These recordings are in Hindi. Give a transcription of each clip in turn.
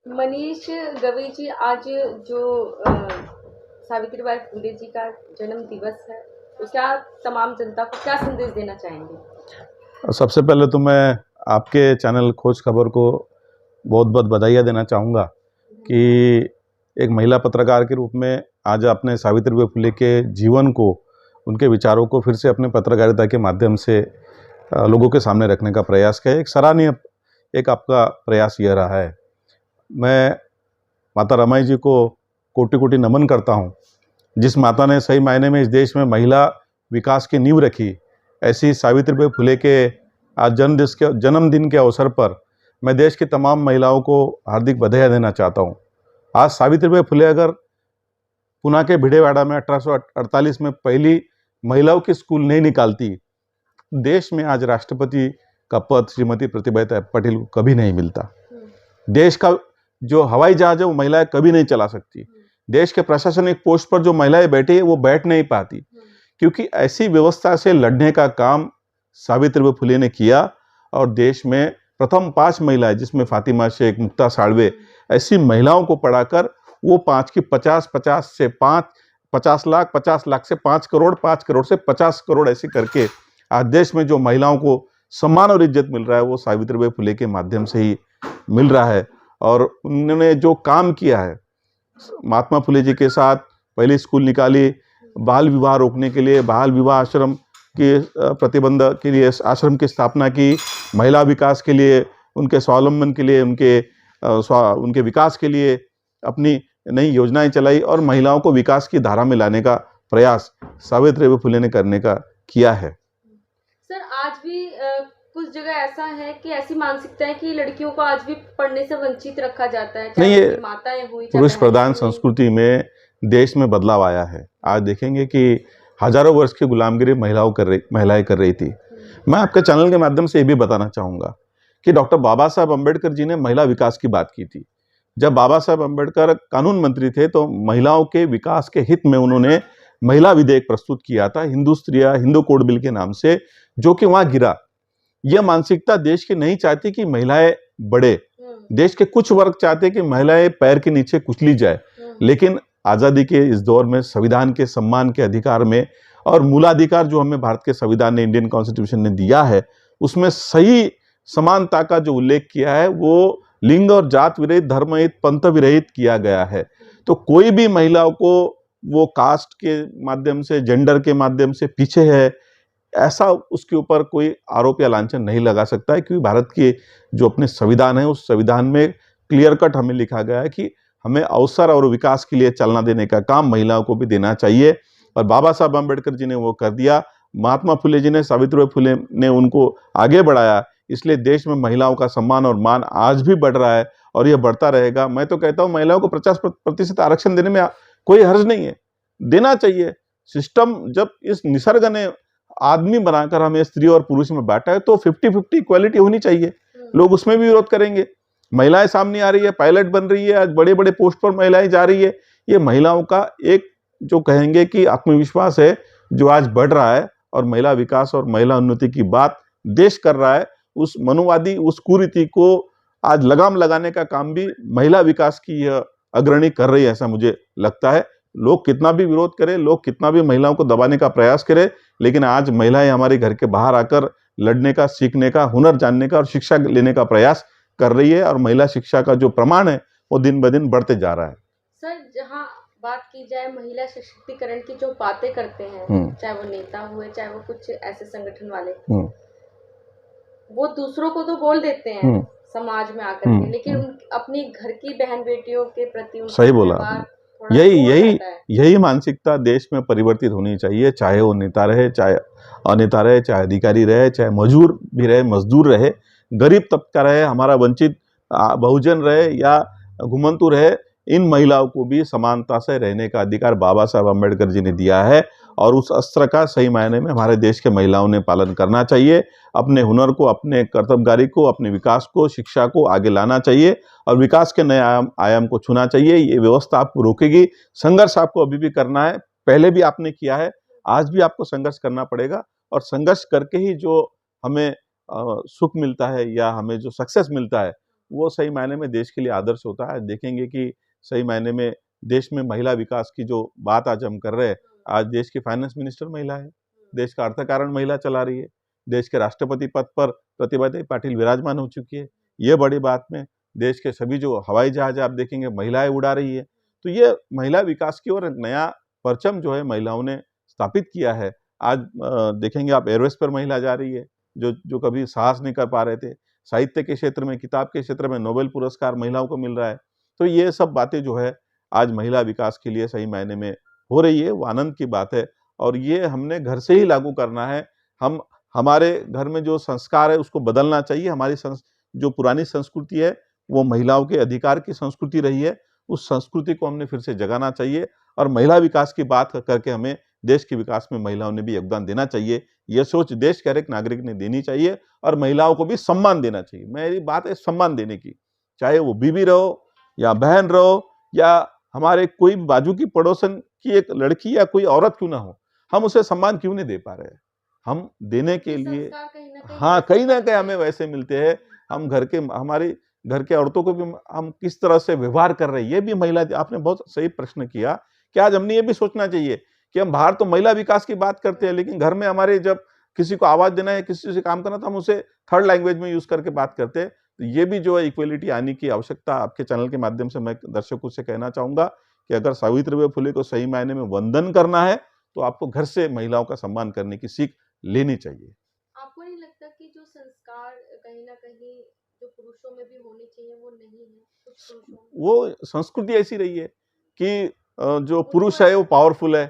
मनीष गवई जी, आज जो सावित्रीबाई फुले जी का जन्म दिवस है, उसका तमाम जनता को क्या संदेश देना चाहेंगे? सबसे पहले तो मैं आपके चैनल खोज खबर को बहुत बहुत बधाइयाँ देना चाहूँगा कि एक महिला पत्रकार के रूप में आज आपने सावित्रीबाई फुले के जीवन को, उनके विचारों को फिर से अपने पत्रकारिता के माध्यम से लोगों के सामने रखने का प्रयास किया। एक सराहनीय एक आपका प्रयास यह रहा है। मैं माता रमाई जी को कोटि कोटि नमन करता हूँ। जिस माता ने सही मायने में इस देश में महिला विकास की नींव रखी, ऐसी सावित्रीबाई फुले के आज जन्मदिन के अवसर पर मैं देश की तमाम महिलाओं को हार्दिक बधाई देना चाहता हूँ। आज सावित्रीबाई फुले अगर पुणे के भिडेवाड़ा में 1848 में पहली महिलाओं की स्कूल नहीं निकालती, देश में आज राष्ट्रपति का पद श्रीमती प्रतिभा पाटिल को कभी नहीं मिलता। देश का जो हवाई जहाज है वो महिलाएं कभी नहीं चला सकती। देश के प्रशासनिक पोस्ट पर जो महिलाएं बैठी है वो बैठ नहीं पाती, क्योंकि ऐसी व्यवस्था से लड़ने का काम सावित्रीबाई फुले ने किया। और देश में प्रथम 5 महिलाएं, जिसमें फातिमा शेख, मुक्ता साळवे, ऐसी महिलाओं को पढ़ाकर वो 5 की 50 से 5 50 लाख, 50 लाख से 5 करोड़, 5 करोड़ से 50 करोड़ ऐसे करके आज देश में जो महिलाओं को सम्मान और इज्जत मिल रहा है वो सावित्रीबाई फुले के माध्यम से ही मिल रहा है। और उन्होंने जो काम किया है, महात्मा फुले जी के साथ पहली स्कूल निकाली, बाल विवाह रोकने के लिए बाल विवाह आश्रम के प्रतिबंध के लिए आश्रम की स्थापना की, महिला विकास के लिए, उनके स्वावलंबन के लिए, उनके विकास के लिए अपनी नई योजनाएं चलाई और महिलाओं को विकास की धारा में लाने का प्रयास सावित्रीबाई फुले ने करने का किया है। सर, आज भी कुछ जगह ऐसा है कि ऐसी मानसिकता है कि लड़कियों को आज भी पढ़ने से वंचित रखा जाता है, नहीं, ये माताएं हुई, पुरुष प्रधान संस्कृति में देश में बदलाव आया है। आज देखेंगे कि हजारों वर्ष की गुलामगिरी महिलाएं कर रही थी। मैं आपके चैनल के माध्यम से ये भी बताना चाहूँगा कि डॉक्टर बाबा साहब अम्बेडकर जी ने महिला विकास की बात की थी। जब बाबा साहब अम्बेडकर कानून मंत्री थे तो महिलाओं के विकास के हित में उन्होंने महिला विधेयक प्रस्तुत किया था, हिंदू कोड बिल के नाम से, जो कि वहां गिरा। यह मानसिकता देश की नहीं चाहती कि महिलाएं बढ़े। देश के कुछ वर्ग चाहते कि महिलाएं पैर के नीचे कुचली जाए, लेकिन आजादी के इस दौर में संविधान के सम्मान के अधिकार में और मूलाधिकार जो हमें भारत के संविधान ने, इंडियन कॉन्स्टिट्यूशन ने दिया है, उसमें सही समानता का जो उल्लेख किया है वो लिंग और जात विरहित, धर्म रहित, पंथ विरहित किया गया है। तो कोई भी महिलाओं को वो कास्ट के माध्यम से, जेंडर के माध्यम से पीछे है, ऐसा उसके ऊपर कोई आरोप या लांछन नहीं लगा सकता है, क्योंकि भारत के जो अपने संविधान है उस संविधान में क्लियर कट हमें लिखा गया है कि हमें अवसर और विकास के लिए चलना देने का काम महिलाओं को भी देना चाहिए। और बाबा साहब अम्बेडकर जी ने वो कर दिया। महात्मा फुले जी ने, सावित्रीबाई फुले ने उनको आगे बढ़ाया, इसलिए देश में महिलाओं का सम्मान और मान आज भी बढ़ रहा है और यह बढ़ता रहेगा। मैं तो कहता हूं महिलाओं को 50% आरक्षण देने में कोई हर्ज नहीं है, देना चाहिए। सिस्टम जब इस निसर्ग ने आदमी बनाकर हमें स्त्री और पुरुष में बांटा है तो 50-50 इक्वालिटी होनी चाहिए। लोग उसमें भी विरोध करेंगे। महिलाएं सामने आ रही है, पायलट बन रही है, आज बड़े बड़े पोस्ट पर महिलाएं जा रही है। ये महिलाओं का एक जो कहेंगे कि आत्मविश्वास है जो आज बढ़ रहा है, और महिला विकास और महिला उन्नति की बात देश कर रहा है। उस मनुवादी, उस कुरीति को आज लगाम लगाने का काम भी महिला विकास की यह अग्रणी कर रही है, ऐसा मुझे लगता है। लोग कितना भी विरोध करें, लोग कितना भी महिलाओं को दबाने का प्रयास करें, लेकिन आज महिलाएं हमारे घर के बाहर आकर लड़ने का, सीखने का, हुनर जानने का और शिक्षा लेने का प्रयास कर रही है। और महिला शिक्षा का जो प्रमाण है वो दिन ब दिन बढ़ते जा रहा है। सर, जहाँ बात की जाए महिला सशक्तिकरण की, जो बातें करते हैं, चाहे वो नेता हुए, चाहे वो कुछ ऐसे संगठन वाले, वो दूसरों को तो बोल देते हैं समाज में आकर के, लेकिन अपनी घर की बहन बेटियों के प्रति सही बोला। यही मानसिकता देश में परिवर्तित होनी चाहिए, चाहे वो नेता रहे, चाहे अनेता रहे, चाहे अधिकारी रहे, चाहे मजदूर भी रहे, मजदूर रहे, गरीब तबका रहे, हमारा वंचित बहुजन रहे या घुमंतु रहे, इन महिलाओं को भी समानता से रहने का अधिकार बाबा साहब अम्बेडकर जी ने दिया है। और उस अस्त्र का सही मायने में हमारे देश के महिलाओं ने पालन करना चाहिए। अपने हुनर को, अपने कर्तव्यगारी को, अपने विकास को, शिक्षा को आगे लाना चाहिए और विकास के नए आयाम को छूना चाहिए। ये व्यवस्था आपको रोकेगी। संघर्ष आपको अभी भी करना है, पहले भी आपने किया है, आज भी आपको संघर्ष करना पड़ेगा। और संघर्ष करके ही जो हमें सुख मिलता है या हमें जो सक्सेस मिलता है वो सही मायने में देश के लिए आदर्श होता है। देखेंगे कि सही मायने में देश में महिला विकास की जो बात आज हम कर रहे हैं, आज देश की फाइनेंस मिनिस्टर महिला है, देश का अर्थकारण महिला चला रही है, देश के राष्ट्रपति पद पर प्रतिभा पाटिल विराजमान हो चुकी है। ये बड़ी बात में देश के सभी जो हवाई जहाज आप देखेंगे महिलाएं उड़ा रही है। तो ये महिला विकास की ओर एक नया परचम जो है महिलाओं ने स्थापित किया है। आज देखेंगे आप एयरवेज पर महिला जा रही है, जो कभी साहस नहीं कर पा रहे थे। साहित्य के क्षेत्र में, किताब के क्षेत्र में नोबेल पुरस्कार महिलाओं को मिल रहा है। तो ये सब बातें जो है आज महिला विकास के लिए सही मायने में हो रही है, वो आनंद की बात है। और ये हमने घर से ही लागू करना है। हमारे घर में जो संस्कार है उसको बदलना चाहिए। हमारी जो पुरानी संस्कृति है वो महिलाओं के अधिकार की संस्कृति रही है, उस संस्कृति को हमने फिर से जगाना चाहिए। और महिला विकास की बात करके हमें देश के विकास में महिलाओं ने भी योगदान देना चाहिए। यह सोच देश के हर एक नागरिक ने देनी चाहिए और महिलाओं को भी सम्मान देना चाहिए। मेरी बात है सम्मान देने की, चाहे वो बीवी रहो या बहन रहो या हमारे कोई बाजू की पड़ोसन की एक लड़की या कोई औरत क्यों ना हो, हम उसे सम्मान क्यों नहीं दे पा रहे हैं? हम देने के लिए, हाँ, कहीं ना कहीं हमें वैसे मिलते हैं। हम हमारी घर के औरतों को भी हम किस तरह से व्यवहार कर रहे हैं, ये भी महिला। आपने बहुत सही प्रश्न किया कि आज हमने ये भी सोचना चाहिए कि हम बाहर तो महिला विकास की बात करते हैं, लेकिन घर में हमारे जब किसी को आवाज देना है, किसी से काम करना, तो हम उसे थर्ड लैंग्वेज में यूज करके बात करते हैं। तो ये भी जो है इक्वलिटी आने की आवश्यकता आपके चैनल के माध्यम से मैं दर्शकों से कहना चाहूंगा कि अगर सावित्रीबाई फुले को सही मायने में वंदन करना है तो आपको घर से महिलाओं का सम्मान करने की सीख लेनी चाहिए। आपको नहीं लगता कि जो संस्कार कहीं ना कहीं जो पुरुषों में भी होने चाहिए वो नहीं है? कुछ पुरुषों में वो संस्कृति ऐसी रही है कि जो पुरुष है वो पावरफुल है,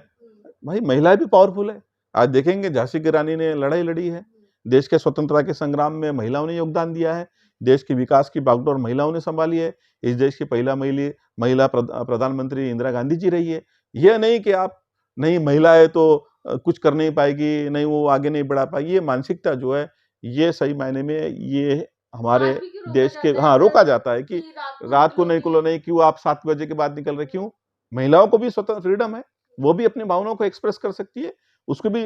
भाई महिलाएं भी पावरफुल है। आज देखेंगे झांसी की रानी ने लड़ाई लड़ी है, देश के स्वतंत्रता के संग्राम में महिलाओं ने योगदान दिया है, देश के विकास की बागडोर महिलाओं ने संभाली है। इस देश की पहला महिला प्रधानमंत्री इंदिरा गांधी जी रही है। यह नहीं कि आप नहीं महिला है तो कुछ कर नहीं पाएगी, नहीं वो आगे नहीं बढ़ा पाएगी। ये मानसिकता जो है ये सही मायने में ये हमारे देश के, हाँ, रोका जाता है कि रात को निकलो नहीं, क्यों आप 7 बजे के बाद निकल रहे, क्यों? महिलाओं को भी स्वतंत्र फ्रीडम है, वो भी अपनी भावनाओं को एक्सप्रेस कर सकती है। उसको भी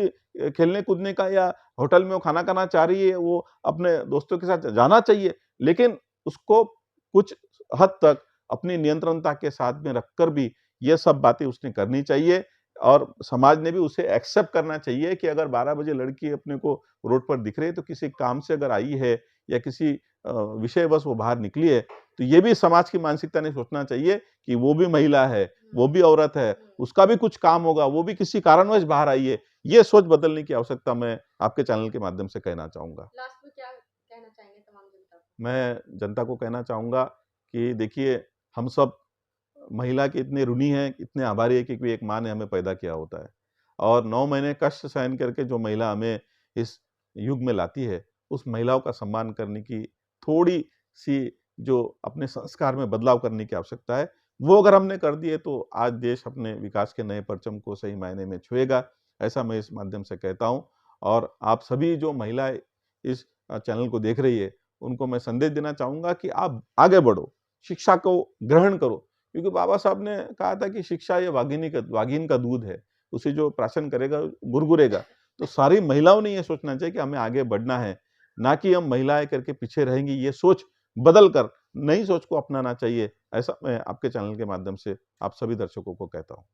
खेलने कूदने का, या होटल में वो खाना खाना चाह रही है, वो अपने दोस्तों के साथ जाना चाहिए, लेकिन उसको कुछ हद तक अपनी नियंत्रणता के साथ में रखकर भी ये सब बातें उसने करनी चाहिए। और समाज ने भी उसे एक्सेप्ट करना चाहिए कि अगर 12 बजे लड़की अपने को रोड पर दिख रही है तो किसी काम से अगर आई है या किसी विषयवश वो बाहर निकली है, तो ये भी समाज की मानसिकता ने सोचना चाहिए कि वो भी महिला है, वो भी औरत है, उसका भी कुछ काम होगा, वो भी किसी कारणवश बाहर आई है। ये सोच बदलने की आवश्यकता मैं आपके चैनल के माध्यम से कहना चाहूंगा। लास्ट में क्या कहना चाहेंगे तमाम जनता को? मैं जनता को कहना चाहूंगा कि देखिए, हम सब महिला के इतने ऋणी हैं, इतने आभारी है कि कोई एक माँ ने हमें पैदा किया होता है, और 9 महीने कष्ट सहन करके जो महिला हमें इस युग में लाती है, उस महिलाओं का सम्मान करने की थोड़ी सी जो अपने संस्कार में बदलाव करने की आवश्यकता है, वो अगर हमने कर दिए तो आज देश अपने विकास के नए परचम को सही मायने में छुएगा, ऐसा मैं इस माध्यम से कहता हूँ। और आप सभी जो महिलाएं इस चैनल को देख रही है, उनको मैं संदेश देना चाहूंगा कि आप आगे बढ़ो, शिक्षा को ग्रहण करो, क्योंकि बाबा साहब ने कहा था कि शिक्षा ये वाघिन का दूध है, उसे जो प्राशन करेगा गुरगुरेगा। तो सारी महिलाओं ने ये सोचना चाहिए कि हमें आगे बढ़ना है, ना कि हम महिलाएं करके पीछे रहेंगी। ये सोच बदल कर नई सोच को अपनाना चाहिए, ऐसा मैं आपके चैनल के माध्यम से आप सभी दर्शकों को कहता हूँ।